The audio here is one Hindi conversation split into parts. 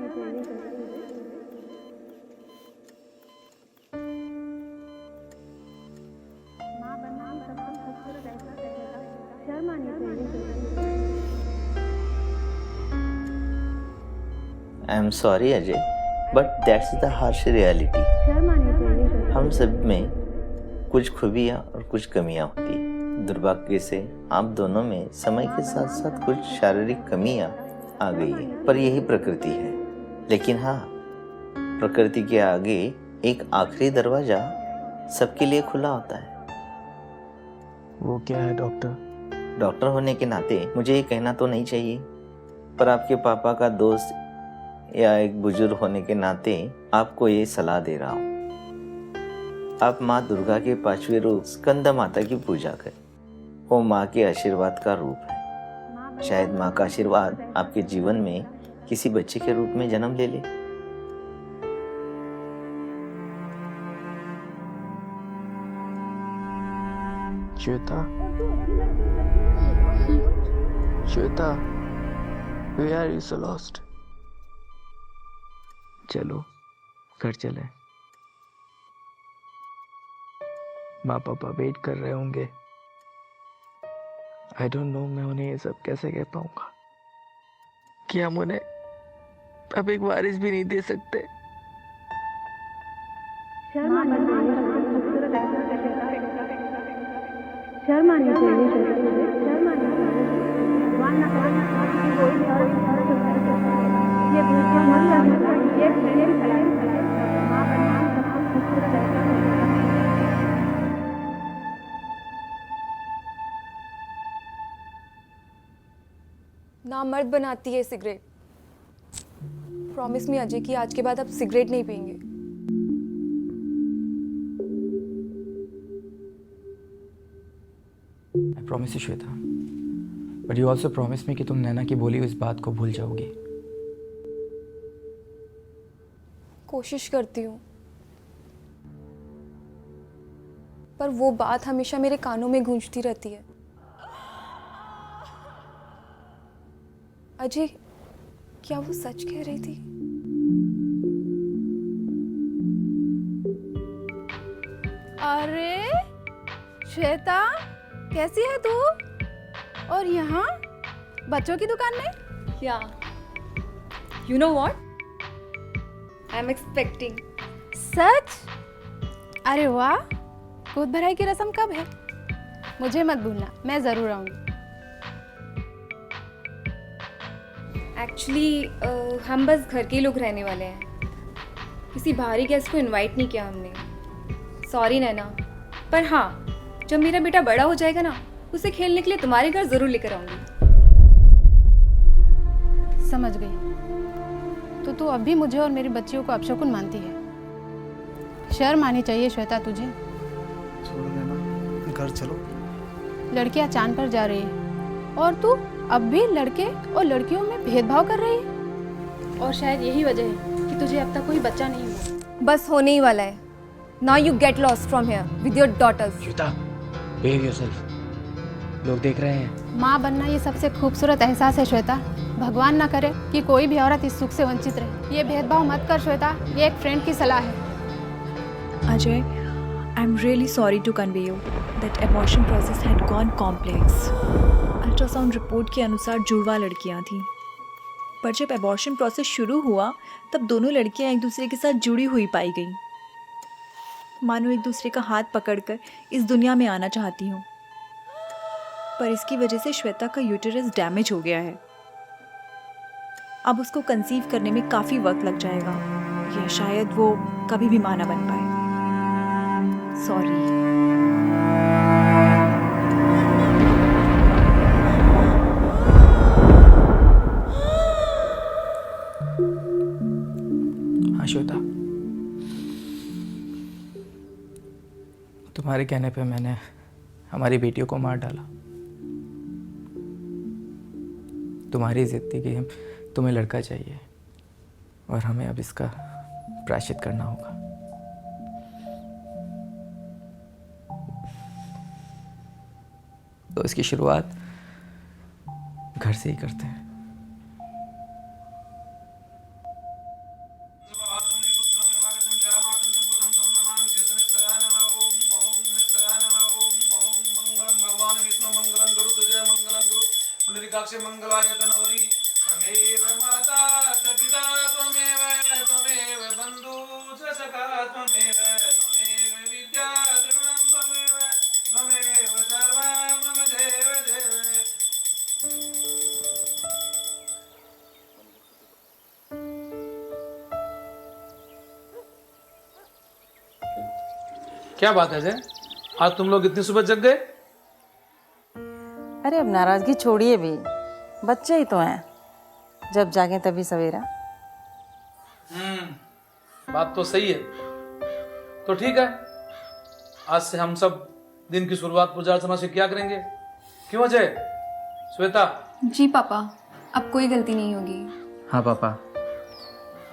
I am sorry Ajay, but that's the harsh reality. हम सब में कुछ खूबियाँ और कुछ कमियाँ होती है। दुर्भाग्य से आप दोनों में समय के साथ साथ कुछ शारीरिक कमियाँ आ गई है, पर यही प्रकृति है। लेकिन हाँ, प्रकृति के आगे एक आखिरी दरवाजा सबके लिए खुला होता है। वो क्या है डॉक्टर? डॉक्टर होने के नाते मुझे ये कहना तो नहीं चाहिए, पर आपके पापा का दोस्त या एक बुजुर्ग होने के नाते आपको ये सलाह दे रहा हूँ। आप माँ दुर्गा के 5वें रूप स्कंद माता की पूजा करें। वो माँ के आशीर्वाद का रूप है। शायद माँ का आशीर्वाद आपके जीवन में किसी बच्चे के रूप में जन्म ले ले। Shweta, Shweta, why are you so lost? चलो घर चले। माँ पापा वेट कर रहे होंगे। आई डोंट नो मैं उन्हें ये सब कैसे कह पाऊंगा कि हम उन्हें अब एक वारिस भी नहीं दे सकते। नामर्द बनाती है सिगरेट। प्रॉमिस मी अजय कि आज के बाद आप सिगरेट नहीं पिएंगे। I promise you Shweta, but you also promise me कि तुम नैना की बोली हुई इस बात को भूल जाओगी। कोशिश करती हूँ, पर वो बात हमेशा मेरे कानों में गूंजती रहती है। अजय, क्या वो सच कह रही थी? अरे श्वेता, कैसी है तू? और यहाँ बच्चों की दुकान में? या you know what, I am expecting. सच? अरे वाह, दूध भराई की रस्म कब है? मुझे मत भूलना, मैं जरूर आऊंगी। एक्चुअली हम बस घर के लोग रहने वाले हैं। किसी बाहरी गेस्ट को इनवाइट नहीं किया हमने। सॉरी नैना, पर हाँ, जब मेरा बेटा बड़ा हो जाएगा ना, उसे खेलने के लिए तुम्हारे घर जरूर लेकर आऊंगी। समझ गई। तो तू अब भी मुझे और मेरी बच्चियों को अपशकुन मानती है। शर्म आनी चाहिए श्वेता तुझे। छोड़ो नैना, घर चलो। लड़कियां चांद पर जा रही है और तू अब भी लड़के और लड़कियों में भेदभाव कर रही है। और शायद यही वजह है कि तुझे अब तक कोई बच्चा नहीं हुआ। बस होने ही वाला है। Now you get lost from here with your daughters. Shweta, behave yourself। लोग देख रहे हैं। माँ बनना ये सबसे खूबसूरत एहसास है श्वेता। भगवान ना करे कि कोई भी औरत इस सुख से वंचित रहे। ये भेदभाव मत कर श्वेता, ये एक फ्रेंड की सलाह है। Ajay, I'm really sorry to convey you that abortion process had gone complex. Ultrasound report के अनुसार जुड़वा लड़कियां थीं, पर जब एबॉर्शन प्रोसेस शुरू हुआ तब दोनों लड़कियां एक दूसरे के साथ जुड़ी हुई पाई गईं। मानो एक दूसरे का हाथ पकड़कर इस दुनिया में आना चाहती हूँ, पर इसकी वजह से श्वेता का यूटेरस डैमेज हो गया है। अब उसको कंसीव करने में काफ़ी वक्त लग जाएगा, या शायद वो कभी भी मां ना बन पाए। सॉरी। श्वेता, तुम्हारे कहने पे मैंने हमारी बेटियों को मार डाला। तुम्हारी जिद थी कि तुम्हें लड़का चाहिए और हमें अब इसका प्रायश्चित करना होगा। तो इसकी शुरुआत घर से ही करते हैं। कामाक्षी मंगलाय तनोहरि त्वमेव माता च पिता त्वमेव त्वमेव बन्धु च सखा त्वमेव त्वमेव विद्या द्रविणं त्वमेव त्वमेव सर्वं मम देव देव। क्या बात है जय, आज तुम लोग इतनी सुबह जग गए? अरे अब नाराजगी छोड़िए भी, बच्चे ही तो हैं, जब जागे तभी सवेरा। बात तो सही है। तो ठीक है, आज से हम सब दिन की शुरुआत पूजा अर्चना से क्या करेंगे, क्यों अजय? श्वेता? जी पापा, अब कोई गलती नहीं होगी। हाँ पापा,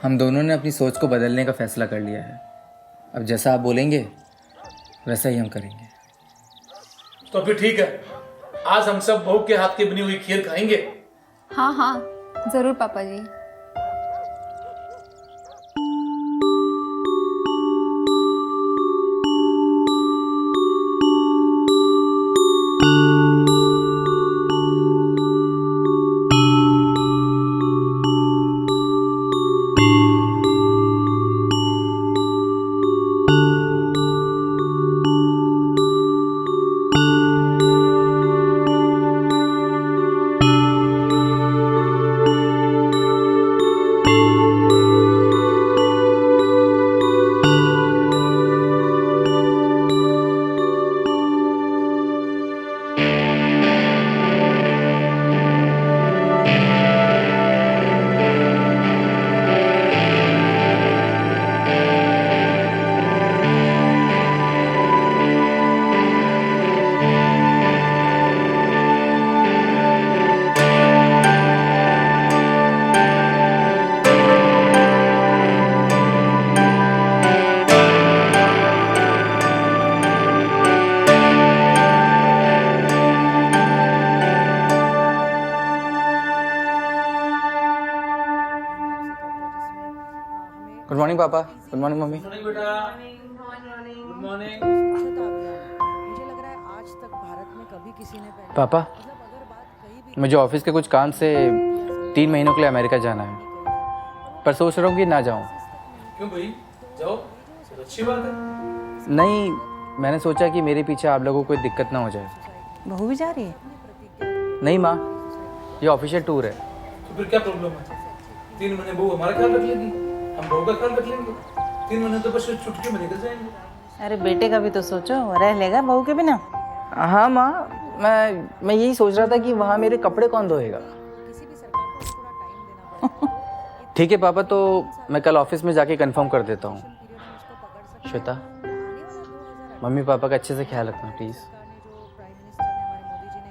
हम दोनों ने अपनी सोच को बदलने का फैसला कर लिया है। अब जैसा आप बोलेंगे वैसा ही हम करेंगे। तो फिर ठीक है, आज हम सब बहू के हाथ की बनी हुई खीर खाएंगे। हाँ हाँ जरूर पापा जी। गुड मॉर्निंग पापा। गुड मॉर्निंग मम्मी। गुड मॉर्निंग बेटा। Good morning. मुझे लग रहा है आज तक भारत में कभी किसी ने पहले पापा, मुझे ऑफिस के कुछ काम से 3 महीनों के लिए अमेरिका जाना है, पर सोच रहा हूँ कि ना जाऊँ। क्यों भाई, जाओ, तो अच्छी बात है। नहीं, मैंने सोचा कि मेरे पीछे आप लोगों को कोई दिक्कत ना हो जाए। बहू भी जा रही है? नहीं माँ, ये ऑफिशियल टूर है। तो फिर क्या प्रॉब्लम है? 3 महीने बहू हमारा ख्याल रख लेगी, हम बहू का ख्याल रख लेंगे। 3 महीने तो बस छुट्टी में निकल जाएंगे। अरे बेटे का भी तो सोचो, रह लेगा बहू के बिना? हाँ माँ, मैं यही सोच रहा था कि वहाँ मेरे कपड़े कौन धोएगा। ठीक है पापा, तो मैं कल ऑफिस में जाके कंफर्म कर देता हूँ। श्वेता, मम्मी पापा का अच्छे से ख्याल रखना प्लीज़।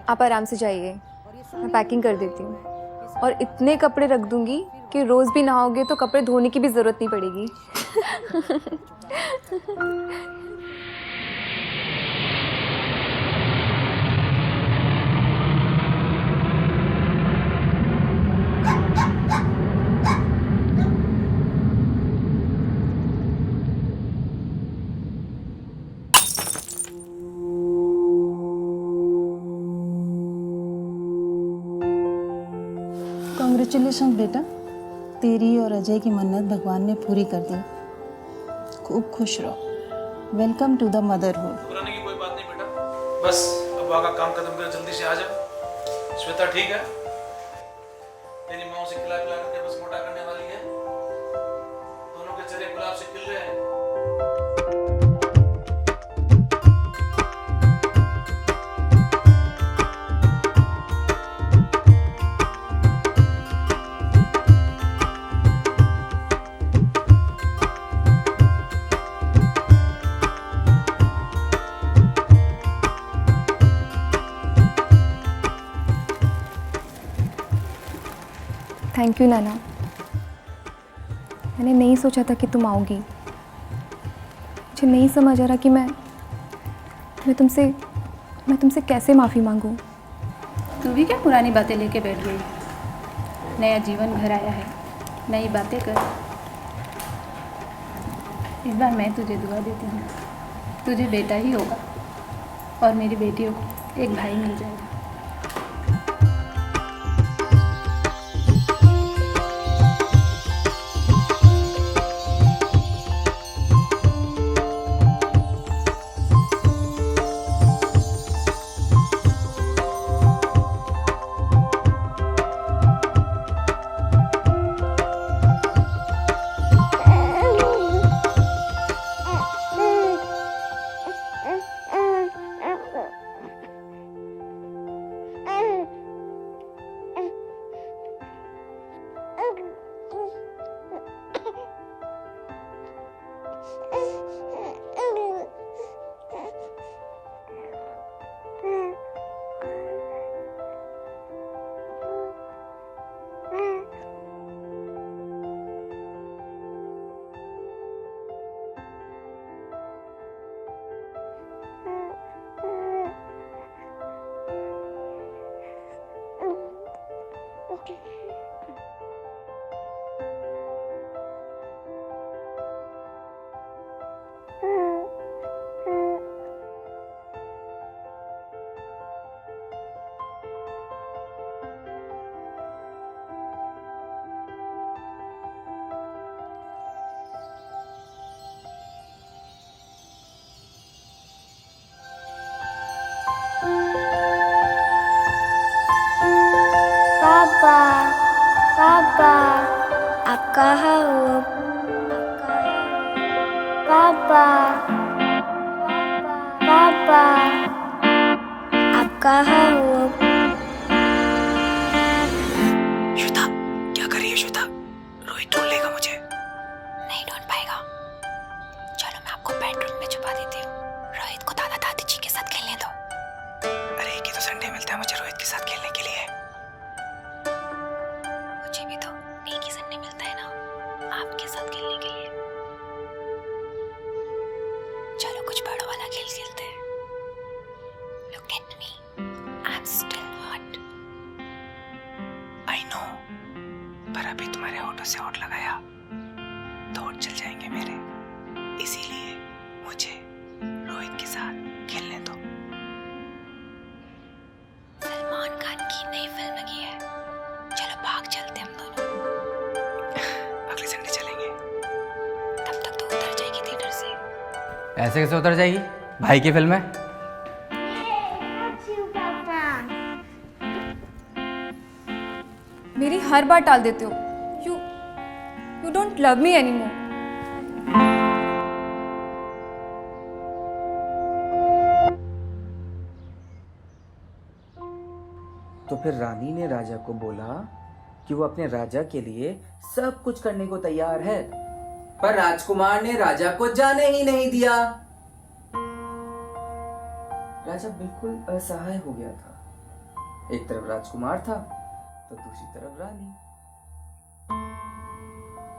आप आराम से जाइए, मैं पैकिंग कर देती हूँ, और इतने कपड़े रख दूंगी कि रोज भी नहाओगे तो कपड़े धोने की भी जरूरत नहीं पड़ेगी। कांग्रेचुलेशन बेटा, तेरी और अजय की मन्नत भगवान ने पूरी कर दी। खूब खुश रहो। Welcome to the motherhood. घबराने की कोई बात नहीं बेटा, बस अब आगा काम खत्म कर जल्दी से आ जाओ। श्वेता ठीक है, तेरी माँ से खिला खिला करके बस मोटा करने वाली है। दोनों के चेहरे गुलाब से खिल रहे हैं। थैंक यू नाना, मैंने नहीं सोचा था कि तुम आओगी। मुझे नहीं समझ आ रहा कि मैं तुमसे कैसे माफ़ी मांगूं। तू भी क्या पुरानी बातें लेके बैठ गई? नया जीवन घर आया है, नई बातें कर। इस बार मैं तुझे दुआ देती हूँ, तुझे बेटा ही होगा और मेरी बेटियों को एक भाई मिल जाएगा। कहाँ हो अब? श्वेता, क्या कर रही है श्वेता? रोहित ढूंढ लेगा मुझे। नहीं ढूंढ पाएगा। चलो मैं आपको बेडरूम में छुपा देती हूँ। रोहित को दादा दादी जी के साथ खेलने दो। अरे एक ही तो संडे मिलता है मुझे रोहित के साथ खेलने के लिए। मुझे भी तो एक ही संडे मिलता है ना आपके साथ खेलने के लिए। चलो कुछ बड़ा वाला खेल खेलते हैं। Look at me, I'm still hot. I know, पर अभी तुम्हारे होठों से होठ लगाया तो होठ चल जाएंगे मेरे। इसीलिए मुझे रोहित के साथ खेलने दो। सलमान खान की नई फिल्म लगी है, चलो भाग चलते हम दोनों। अगले संडे चलेंगे, तब तक तो उतर जाएगी थिएटर से। ऐसे कैसे उतर जाएगी? भाई की फिल्म है। मेरी हर बार टाल देते हो। You don't love me anymore. तो फिर रानी ने राजा को बोला कि वो अपने राजा के लिए सब कुछ करने को तैयार है, पर राजकुमार ने राजा को जाने ही नहीं दिया। राजा बिल्कुल असहाय हो गया था। एक तरफ राजकुमार था तो दूसरी तरफ रानी।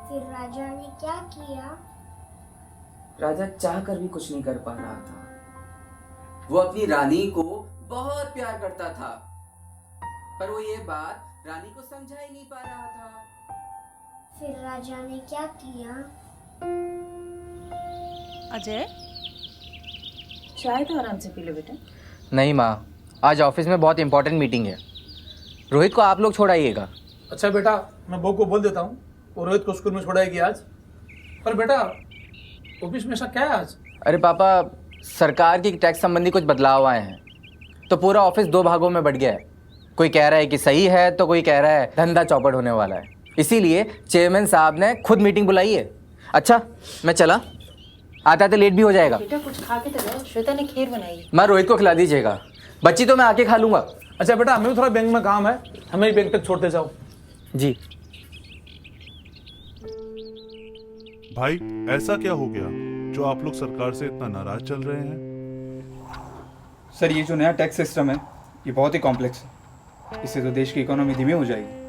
फिर राजा ने क्या किया? राजा चाह कर भी कुछ नहीं कर पा रहा था। वो अपनी रानी को बहुत प्यार करता था, पर वो ये बात रानी को समझा ही नहीं पा रहा था। फिर राजा ने क्या किया? अजय, चाय तो आराम से पी लो बेटा। नहीं माँ, आज ऑफिस में बहुत इंपॉर्टेंट मीटिंग है। रोहित को आप लोग छोड़ाइएगा। अच्छा बेटा, मैं बहू को बोल देता हूँ वो रोहित को स्कूल में छोड़ाएगी आज। पर बेटा ऑफिस में ऐसा क्या है आज? अरे पापा, सरकार की टैक्स संबंधी कुछ बदलाव आए हैं, तो पूरा ऑफिस दो भागों में बट गया है। कोई कह रहा है कि सही है तो कोई कह रहा है धंधा चौपट होने वाला है। इसीलिए चेयरमैन साहब ने खुद मीटिंग बुलाई है। अच्छा मैं चला, आता तो लेट भी हो जाएगा। बेटा कुछ खा के तो जाओ, श्वेता ने खीर बनाई है। माँ रोहित को खिला दीजिएगा, बच्ची तो मैं आके खा लूंगा। अच्छा बेटा, हमें भी थोड़ा बैंक में काम है, हमें भी बैंक तक छोड़ते जाओ। जी। भाई ऐसा क्या हो गया जो आप लोग सरकार से इतना नाराज चल रहे हैं? सर ये जो नया टैक्स सिस्टम है ये बहुत ही कॉम्प्लेक्स है। इससे तो देश की इकोनॉमी धीमी हो जाएगी।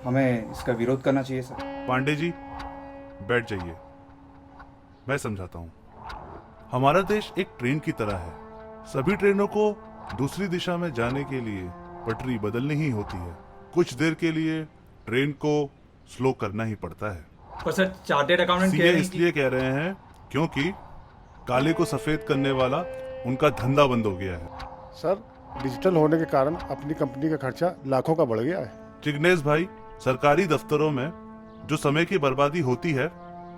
हमें इसका विरोध करना चाहिए सर। पांडे जी बैठ जाइए, मैं समझाता हूँ। हमारा देश एक ट्रेन की तरह है। सभी ट्रेनों को दूसरी दिशा में जाने के लिए पटरी बदलनी ही होती है। कुछ देर के लिए ट्रेन को स्लो करना ही पड़ता है। पर सर चार्टेड अकाउंटेंट सीए इसलिए कह रहे हैं क्योंकि काले को सफेद करने वाला उनका धंधा बंद हो गया है। सर डिजिटल होने के कारण अपनी कंपनी का खर्चा लाखों का बढ़ गया है। जिग्नेश भाई, सरकारी दफ्तरों में जो समय की बर्बादी होती है,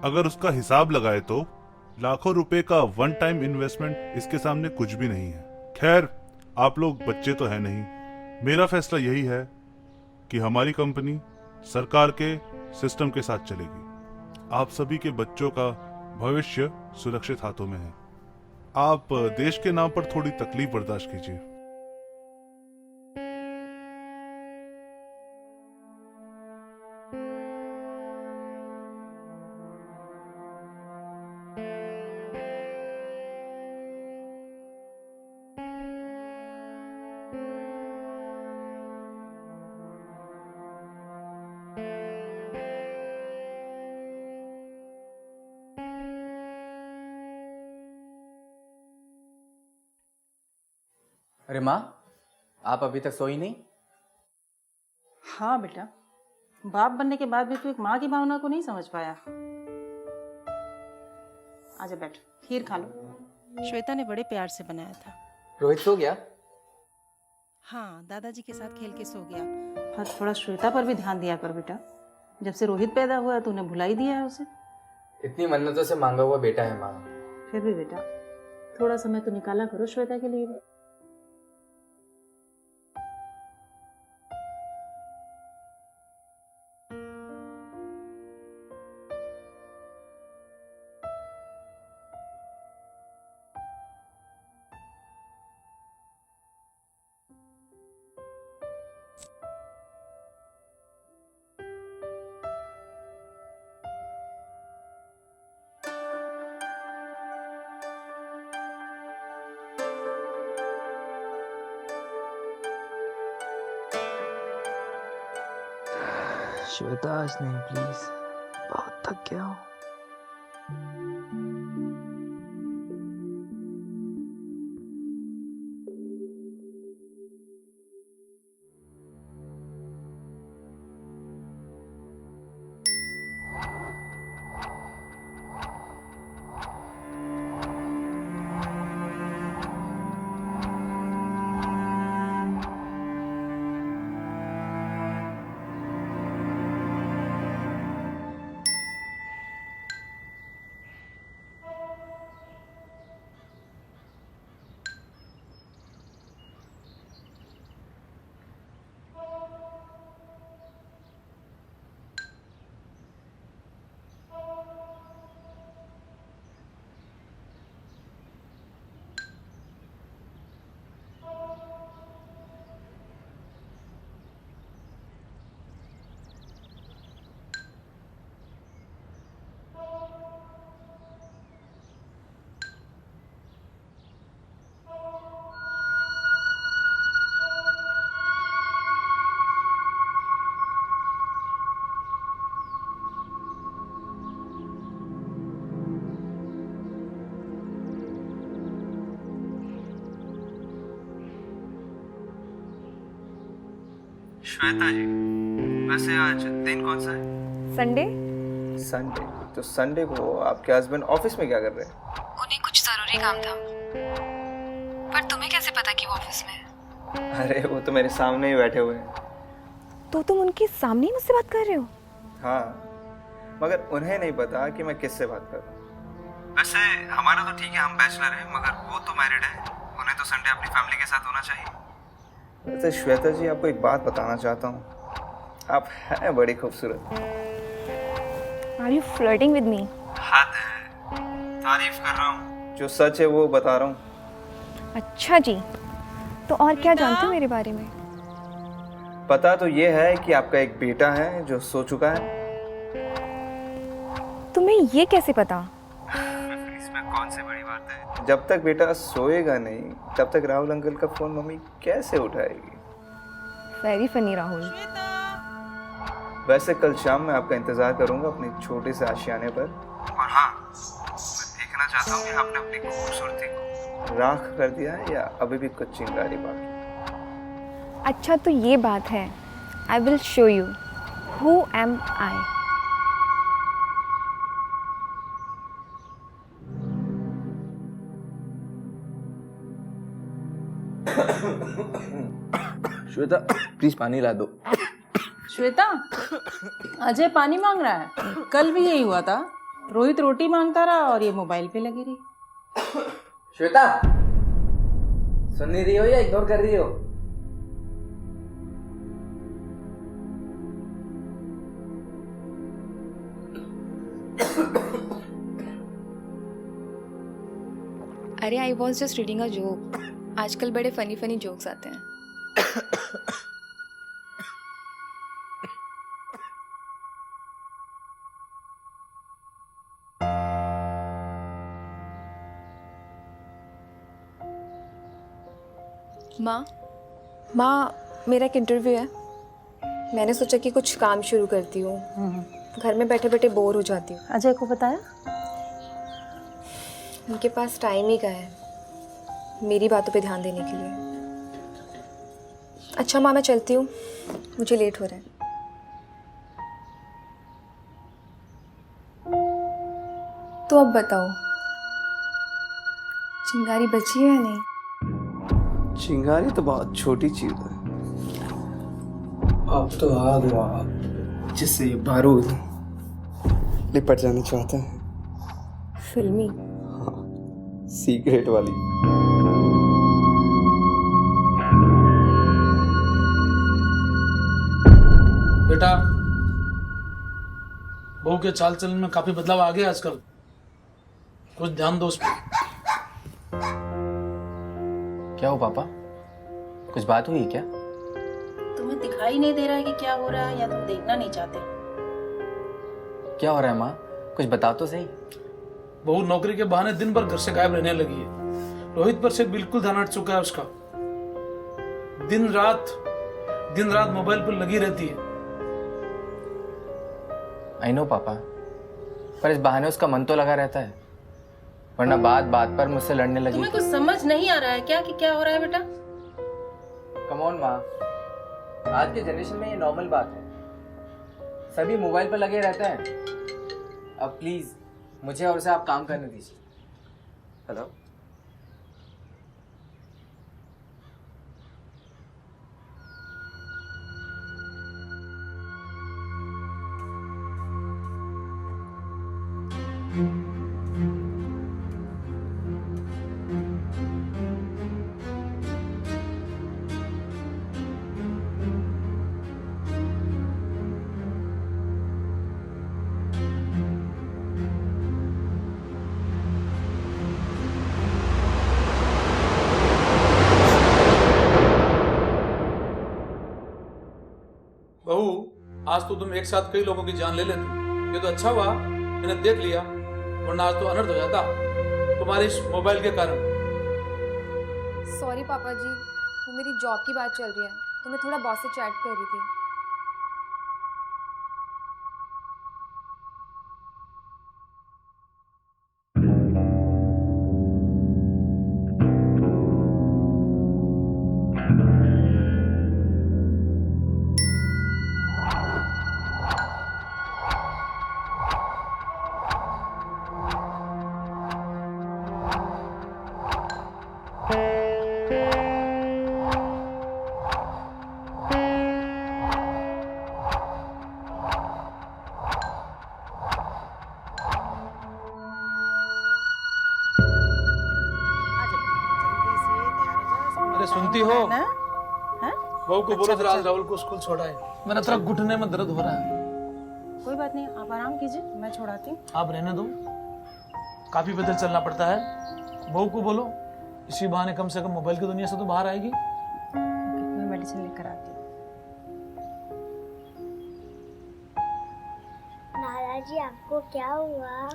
अगर उसका हिसाब लगाए तो लाखों रुपए का वन टाइम इन्वेस्टमेंट इसके सामने कुछ भी नहीं है। खैर, आप लोग बच्चे तो है नहीं। मेरा फैसला यही है कि हमारी कंपनी सरकार के सिस्टम के साथ चलेगी। आप सभी के बच्चों का भविष्य सुरक्षित हाथों में है। आप देश के नाम पर थोड़ी तकलीफ बर्दाश्त कीजिए। अरे माँ, आप अभी तक सोई नहीं? हाँ बेटा, बाप बनने के बाद भी तू एक माँ की भावना को नहीं समझ पाया। आजा बैठ, खीर खा लो। श्वेता ने बड़े प्यार से बनाया था। रोहित सो गया? हाँ, दादाजी के साथ खेल के सो गया। हाँ, थोड़ा श्वेता पर भी ध्यान दिया कर बेटा। जब से रोहित पैदा हुआ है तूने भुला ही दिया है उसे। इतनी मन्नतों से मांगा हुआ बेटा है माँ। फिर भी बेटा थोड़ा समय तो निकाला करो श्वेता के लिए भी। श्वेता आज नहीं प्लीज, बहुत थक गया हूँ। श्वेता जी, वैसे आज दिन कौन सा है? संडे? संडे। तो संडे को आपके हस्बैंड ऑफिस में क्या कर रहे हैं? उन्हें कुछ ज़रूरी काम था। पर तुम्हें कैसे पता कि वो ऑफिस में है? अरे वो तो मेरे सामने ही बैठे हुए हैं। तो तुम उनके सामने ही मुझसे बात कर रहे हो? हाँ, मगर उन्हें नहीं पता कि मैं किससे बात कर रहा हूँ। वैसे हमारा तो ठीक है, हम बैचलर हैं, मगर वो तो मैरिड है, उन्हें तो संडे अपनी फैमिली के साथ होना चाहिए। वैसे श्वेता जी, आपको एक बात बताना चाहता हूँ, आप हैं बड़ी खूबसूरत। Are you flirting with me? हद है, तारीफ कर रहा हूँ, जो सच है वो बता रहा हूँ। अच्छा जी, तो और क्या जानते हो मेरे बारे में? पता तो ये है कि आपका एक बेटा है जो सो चुका है। तुम्हें ये कैसे पता? इसमें कौन सी बड़ी बात है? जब तक बेटा सोएगा नहीं तब तक राहुल अंकल का फोन मम्मी कैसे उठाएगी? Very funny Rahul. वैसे कल शाम मैं आपका इंतजार करूंगा अपने छोटे से आशियाने पर। और हाँ, मैं देखना चाहता हूँ कि आपने अपनी खूबसूरती को राख कर दिया है या अभी भी कुछ चिंगारी बाकी। अच्छा तो ये बात है। I will show you who am I. Shweta please पानी ला दो। श्वेता, अजय पानी मांग रहा है। कल भी यही हुआ था, रोहित रोटी मांगता रहा और ये मोबाइल पे लगी रही। श्वेता, सुन नहीं रही हो या इग्नोर कर रही हो? अरे I was just reading a joke. आजकल बड़े फनी फनी जोक्स आते हैं। माँ, मेरा एक इंटरव्यू है। मैंने सोचा कि कुछ काम शुरू करती हूँ। घर में बैठे बैठे बोर हो जाती हूँ। अजय को बताया? उनके पास टाइम ही का है मेरी बातों पे ध्यान देने के लिए। अच्छा माँ, मैं चलती हूँ, मुझे लेट हो रहा है। तो अब बताओ, चिंगारी बची है या नहीं? चिंगारी तो बहुत छोटी चीज है। अब तो आग हुआ जिससे ये बारूद लिपट जाना चाहता है। फिल्मी? सीक्रेट वाली। बेटा, बहू के चाल चलन में काफी बदलाव आ गया आजकल, कुछ ध्यान दो उस पर। क्या हो पापा, कुछ बात हुई क्या? तुम्हें दिखाई नहीं दे रहा है कि क्या हो रहा है, या तुम देखना नहीं चाहते? क्या हो रहा है माँ, कुछ बताओ तो सही। बहू नौकरी के बहाने दिन भर घर से गायब रहने लगी है। रोहित पर से बिल्कुल ध्यान हट चुका है उसका। दिन रात मोबाइल पर लगी रहती है। आई नो पापा, पर इस बहाने उसका मन तो लगा रहता है, वरना बात बात पर मुझसे लड़ने लगी। तुम्हें कुछ समझ नहीं आ रहा है क्या कि क्या हो रहा है बेटा? कम ऑन माँ, आज के जनरेशन में ये नॉर्मल बात है, सभी मोबाइल पर लगे रहते हैं। अब प्लीज मुझे और उसे आप काम करने दीजिए। हेलो, बहू, आज तो तुम एक साथ कई लोगों की जान ले लेती। ये तो अच्छा हुआ मैंने देख लिया, वरना आज तो अनर्थ हो जाता तुम्हारे इस मोबाइल के कारण। सॉरी पापा जी, वो मेरी जॉब की बात चल रही है तो मैं थोड़ा बॉस से चैट कर रही थी। अरे सुनती हो, बहू को बोलो जरा आज राहुल को स्कूल छोड़ाए, मेरा थोड़ा घुटने में दर्द हो रहा है। कोई बात नहीं, आप आराम कीजिए, मैं छोड़ाती हूँ। आप रहने दो, काफी पैदल चलना पड़ता है। बहू को बोलो, इसी बहाने कम से कम मोबाइल की दुनिया से तो बाहर आएगी। मैं मेडिसिन लेकर आती हूँ। नाना जी आपको क्या हुआ?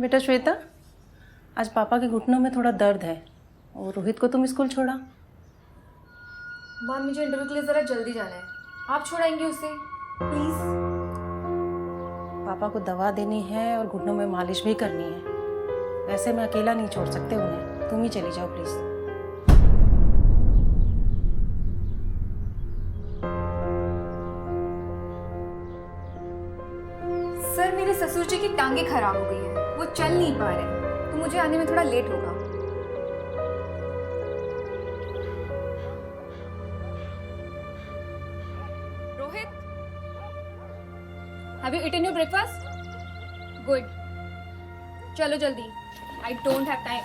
बेटा श्वेता, आज पापा के घुटनों में थोड़ा दर्द है और रोहित को तुम स्कूल छोड़ा। माँ मुझे इंटरव्यू के लिए जरा जल्दी जाना है, आप छोड़ाएंगे उसे प्लीज? पापा को दवा देनी है और घुटनों में मालिश भी करनी है। वैसे मैं अकेला नहीं छोड़ सकते उन्हें, तुम ही चली जाओ प्लीज। सर मेरे ससुर जी की टांगे खराब हो गई है, वो चल नहीं पा रहे हैं, तो मुझे आने में थोड़ा लेट होगा। Rohit, have you eaten your breakfast? Good, चलो जल्दी, आई डोंट हैव टाइम।